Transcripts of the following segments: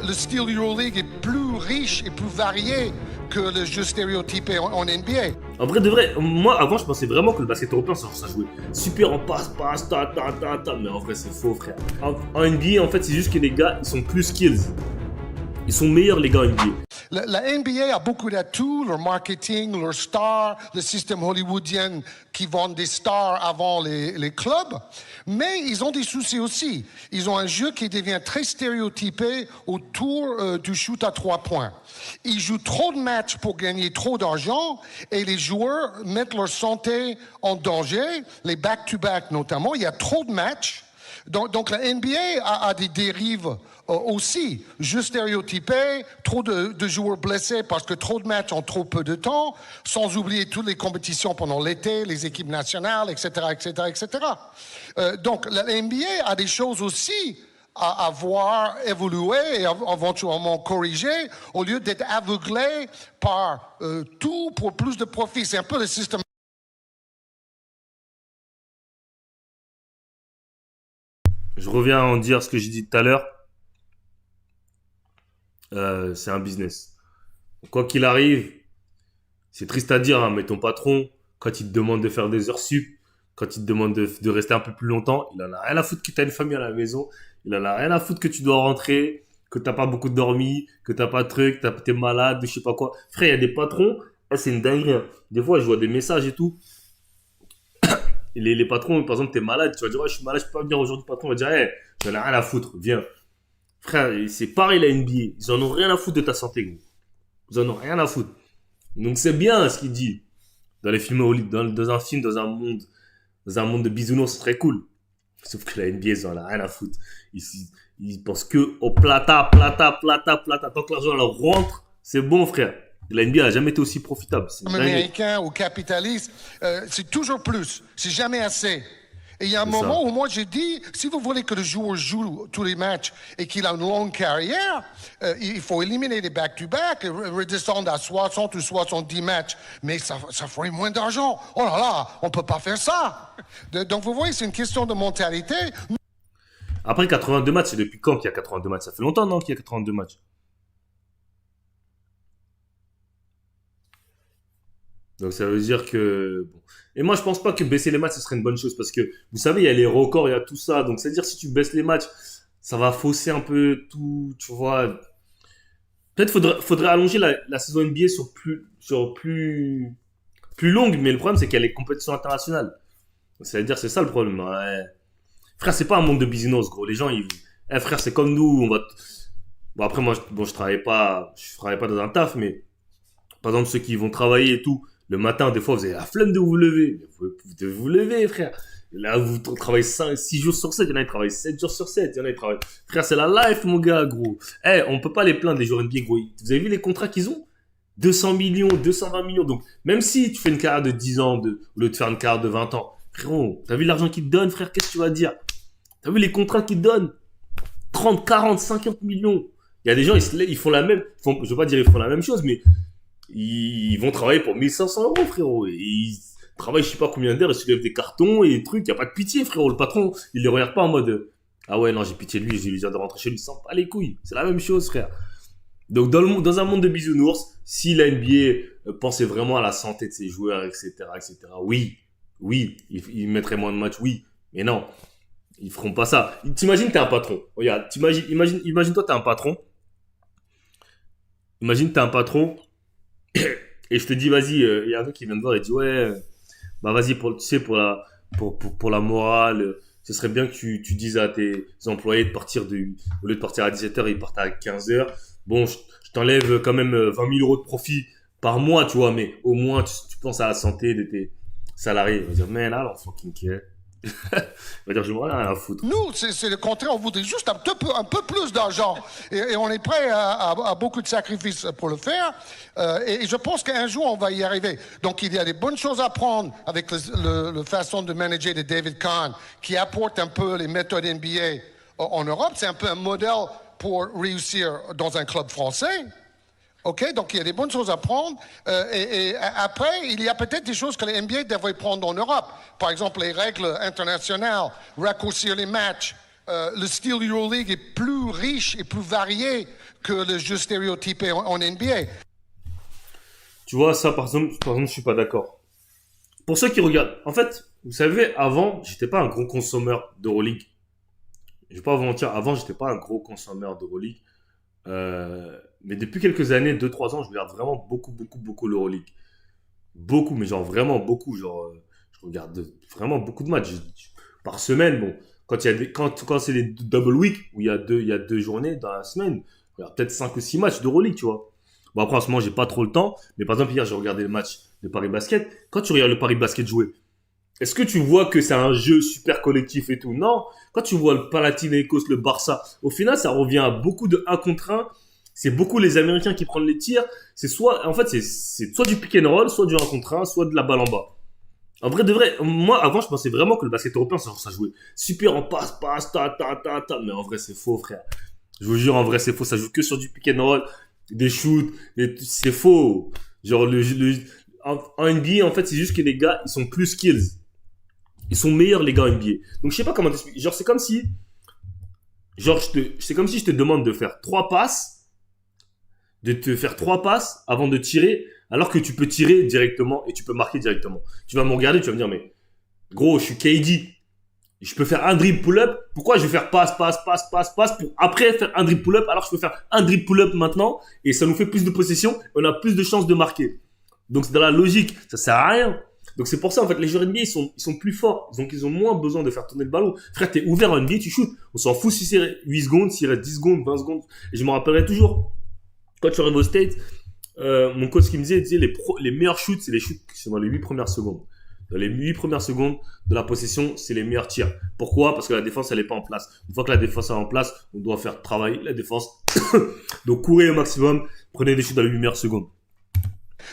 le style EuroLeague est plus riche et plus varié que le jeu stéréotypé en NBA. En vrai de vrai, moi avant je pensais vraiment que le basket européen ça jouait super en passe, ta. Mais en vrai c'est faux frère. En NBA en fait c'est juste que les gars ils sont plus skills. Ils sont meilleurs les gars en NBA. La NBA a beaucoup d'atouts, leur marketing, leurs stars, le système hollywoodien qui vend des stars avant les clubs, mais ils ont des soucis aussi. Ils ont un jeu qui devient très stéréotypé autour du shoot à 3 points. Ils jouent trop de matchs pour gagner trop d'argent et les joueurs mettent leur santé en danger, les back-to-back notamment. Il y a trop de matchs. Donc la NBA a des dérives aussi, jeu stéréotypé, trop de joueurs blessés parce que trop de matchs en trop peu de temps, sans oublier toutes les compétitions pendant l'été, les équipes nationales, etc., etc., etc. Donc la NBA a des choses aussi à voir évoluer et éventuellement corriger au lieu d'être aveuglé par tout pour plus de profit. C'est un peu le système. Je reviens à en dire ce que j'ai dit tout à l'heure. C'est un business. Quoi qu'il arrive, c'est triste à dire, hein, mais ton patron, quand il te demande de faire des heures sup, quand il te demande de rester un peu plus longtemps, il en a rien à foutre que tu as une famille à la maison, il en a rien à foutre que tu dois rentrer, que t'as pas beaucoup dormi, que t'as pas de trucs, t'es malade, je sais pas quoi. Frère, il y a des patrons, c'est une dinguerie, hein. Des fois, je vois des messages et tout. Et les patrons, par exemple, t'es malade, tu vas dire, ouais, je suis malade, je peux pas venir aujourd'hui. Le patron va dire, hey, j'en ai rien à foutre, viens. Frère, c'est pareil la NBA. Ils en ont rien à foutre de ta santé, gros. Ils en ont rien à foutre. Donc c'est bien ce qu'il dit. Dans les films, dans un film, dans un monde de bisounours, c'est très cool. Sauf que la NBA, ils en ont rien à foutre. Ils pensent que au plata. Tant que l'argent leur rentre, c'est bon, frère. La NBA n'a jamais été aussi profitable. Américain ou capitaliste, c'est toujours plus. C'est jamais assez. Et il y a un moment où moi j'ai dit, si vous voulez que le joueur joue tous les matchs et qu'il a une longue carrière, il faut éliminer les back-to-back, redescendre à 60 ou 70 matchs. Mais ça ferait moins d'argent. Oh là là, on ne peut pas faire ça. Donc vous voyez, c'est une question de mentalité. Après 82 matchs, c'est depuis quand qu'il y a 82 matchs? Ça fait longtemps, non, qu'il y a 82 matchs? Donc ça veut dire que... Bon. Et moi, je pense pas que baisser les matchs, ce serait une bonne chose. Parce que, vous savez, il y a les records, il y a tout ça. Donc c'est-à-dire, si tu baisses les matchs, ça va fausser un peu tout, tu vois. Peut-être faudrait allonger la saison NBA plus longue. Mais le problème, c'est qu'il y a les compétitions internationales. Donc, ça veut dire, c'est ça le problème. Ouais. Frère, c'est pas un monde de business, gros. Les gens, ils... Eh, frère, c'est comme nous, on va... Bon, après, moi, je travaille pas dans un taf, mais par exemple, ceux qui vont travailler et tout, le matin, des fois, vous avez la flemme de vous lever. Vous devez vous lever, frère. Là, vous travaillez 6 jours sur 7. Il y en a qui travaillent 7 jours sur 7. Il y en a qui travaillent... Frère, c'est la life, mon gars, gros. Eh, on peut pas les plaindre des joueurs NBA, gros. Vous avez vu les contrats qu'ils ont? 200 millions, 220 millions. Donc, même si tu fais une carrière de 10 ans, au lieu de faire une carrière de 20 ans, frérot, t'as vu l'argent qu'ils te donnent, frère? Qu'est-ce que tu vas dire? T'as vu les contrats qu'ils te donnent? 30, 40, 50 millions. Il y a des gens, ils font la même... je veux pas dire ils font la même chose, mais... Ils vont travailler pour 1500 euros, frérot. Et ils travaillent, je sais pas combien d'heures, ils soulèvent des cartons et des trucs. Y a pas de pitié, frérot. Le patron, il les regarde pas en mode ah ouais, non, j'ai pitié de lui, j'ai besoin de rentrer chez lui. Il s'en pas les couilles. C'est la même chose, frère. Donc, dans un monde de bisounours, si la NBA pensait vraiment à la santé de ses joueurs, etc., oui, ils mettraient moins de matchs, oui. Mais non, ils feront pas ça. T'imagines, t'es un patron. Regarde, imagine-toi, t'es un patron. Imagine, t'es un patron. Et je te dis, vas-y, il y a un gars qui vient me voir et dit, ouais, bah vas-y, tu sais, pour la morale, ce serait bien que tu dises à tes employés de partir au lieu de partir à 17h, ils partent à 15h. Bon, je t'enlève quand même 20 000 euros de profit par mois, tu vois, mais au moins, tu penses à la santé de tes salariés. Ils vont dire, mais là, alors, fucking care. Il va dire, je m'en ai rien à foutre. Nous, c'est le contraire. On voudrait juste un peu plus d'argent. Et on est prêt à beaucoup de sacrifices pour le faire. Et je pense qu'un jour, on va y arriver. Donc, il y a des bonnes choses à prendre avec la façon de manager de David Kahn, qui apporte un peu les méthodes NBA en Europe. C'est un peu un modèle pour réussir dans un club français. OK, donc il y a des bonnes choses à prendre. Et après, il y a peut-être des choses que les NBA devraient prendre en Europe. Par exemple, les règles internationales, raccourcir les matchs, le style EuroLeague est plus riche et plus varié que le jeu stéréotypé en NBA. Tu vois, ça, par exemple, je suis pas d'accord. Pour ceux qui regardent, en fait, vous savez, avant, j'étais pas un gros consommateur d'EuroLeague. Je vais pas vous mentir, avant, j'étais pas un gros consommateur d'EuroLeague. Mais depuis quelques années, 2-3 ans, je regarde vraiment beaucoup l'EuroLeague. Beaucoup, mais genre vraiment beaucoup. Genre, je regarde vraiment beaucoup de matchs. Par semaine, bon, quand c'est les double week, où il y a deux journées dans la semaine, il y a peut-être 5 ou 6 matchs d'EuroLeague, tu vois. Bon, après, en ce moment, j'ai pas trop le temps. Mais par exemple, hier, j'ai regardé le match de Paris Basket. Quand tu regardes le Paris Basket jouer, est-ce que tu vois que c'est un jeu super collectif et tout? Non. Quand tu vois le Panathinaikos, le Barça, au final, ça revient à beaucoup de 1 contre 1. C'est beaucoup les Américains qui prennent les tirs. C'est soit du pick and roll, soit du 1 contre 1, soit de la balle en bas. En vrai de vrai, moi, avant, je pensais vraiment que le basket européen, ça jouait super en passe, ta. Mais en vrai, c'est faux, frère. Je vous jure, en vrai, c'est faux. Ça joue que sur du pick and roll, des shoots, c'est faux. Genre, en NBA, en fait, c'est juste que les gars, ils sont plus skills. Ils sont meilleurs, les gars, en NBA. Donc, je sais pas comment t'expliquer. Genre, c'est comme si je te demande de faire 3 passes, avant de tirer, alors que tu peux tirer directement et tu peux marquer directement. Tu vas me regarder, tu vas me dire, mais gros, je suis KD. Je peux faire un dribble pull-up. Pourquoi je vais faire passe pour après faire un dribble pull-up alors que je peux faire un dribble pull-up maintenant et ça nous fait plus de possession, on a plus de chances de marquer. Donc c'est dans la logique, ça sert à rien. Donc c'est pour ça en fait les joueurs NBA ils sont plus forts, donc ils ont moins besoin de faire tourner le ballon. Frère, t'es ouvert en NBA, tu shootes. On s'en fout si c'est 8 secondes, s'il reste 10 secondes, 20 secondes. Et je me rappellerai toujours quand tu arrives au States, mon coach qui me disait les meilleurs shoots, c'est les shoots qui sont dans les 8 premières secondes. Dans les 8 premières secondes de la possession, c'est les meilleurs tirs. Pourquoi? Parce que la défense, elle n'est pas en place. Une fois que la défense est en place, on doit faire travailler la défense. Donc, courez au maximum. Prenez des shoots dans les 8 meilleures secondes.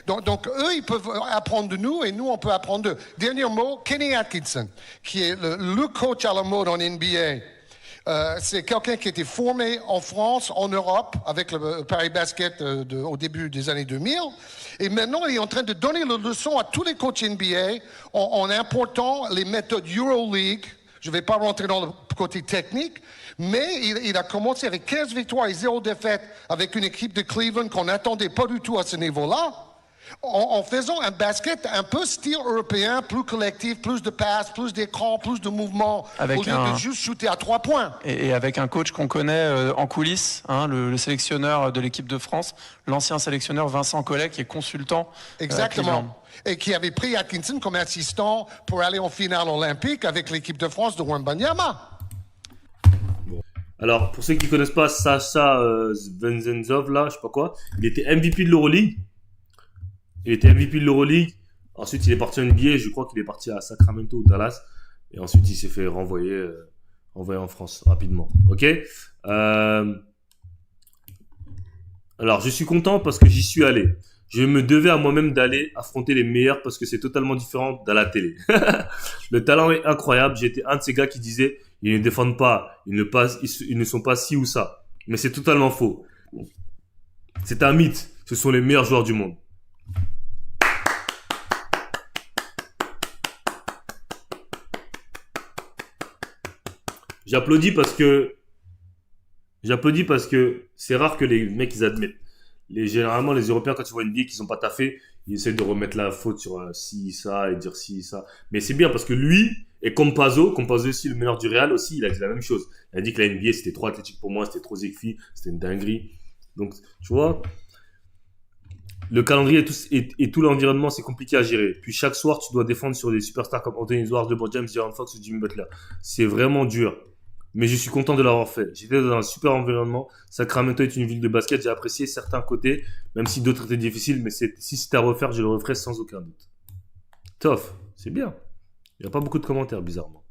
Donc, eux, ils peuvent apprendre de nous et nous, on peut apprendre d'eux. Dernier mot, Kenny Atkinson, qui est le coach à la mode en NBA. C'est quelqu'un qui a été formé en France, en Europe, avec le Paris Basket au début des années 2000. Et maintenant, il est en train de donner la leçon à tous les coachs NBA en important les méthodes EuroLeague. Je ne vais pas rentrer dans le côté technique, mais il a commencé avec 15 victoires et 0 défaites avec une équipe de Cleveland qu'on n'attendait pas du tout à ce niveau-là. En faisant un basket un peu style européen, plus collectif, plus de passes, plus d'écran, plus de mouvements, au lieu de juste shooter à 3 points. Et avec un coach qu'on connaît en coulisses, hein, le sélectionneur de l'équipe de France, l'ancien sélectionneur Vincent Collet, qui est consultant. Exactement. Et qui avait pris Atkinson comme assistant pour aller en finale olympique avec l'équipe de France de Wembanyama. Alors, pour ceux qui ne connaissent pas Sasha Svenzenzov, là, je sais pas quoi, il était MVP de l'EuroLeague. Ensuite, il est parti en NBA. Je crois qu'il est parti à Sacramento ou Dallas. Et ensuite, il s'est fait renvoyer en France rapidement. Ok. Alors, je suis content parce que j'y suis allé. Je me devais à moi-même d'aller affronter les meilleurs parce que c'est totalement différent de la télé. Le talent est incroyable. J'étais un de ces gars qui disaient ils ne défendent pas, ils ne sont pas ci ou ça. Mais c'est totalement faux. C'est un mythe. Ce sont les meilleurs joueurs du monde. J'applaudis parce que c'est rare que les mecs ils admettent. Généralement les Européens quand ils voient une NBA qu'ils n'ont pas taffé, ils essaient de remettre la faute sur ci, ça et dire ci, ça. Mais c'est bien parce que lui et Campazzo aussi le meilleur du Real aussi, il a dit la même chose. Il a dit que la NBA c'était trop athlétique pour moi, c'était trop zigfi, c'était une dinguerie. Donc tu vois, le calendrier et tout l'environnement c'est compliqué à gérer. Puis chaque soir tu dois défendre sur des superstars comme Anthony Edwards, LeBron James, De'Aaron Fox ou Jimmy Butler. C'est vraiment dur. Mais je suis content de l'avoir fait. J'étais dans un super environnement. Sacramento est une ville de basket. J'ai apprécié certains côtés, même si d'autres étaient difficiles. Mais si c'était à refaire, je le referais sans aucun doute. Tough, c'est bien. Il n'y a pas beaucoup de commentaires, bizarrement.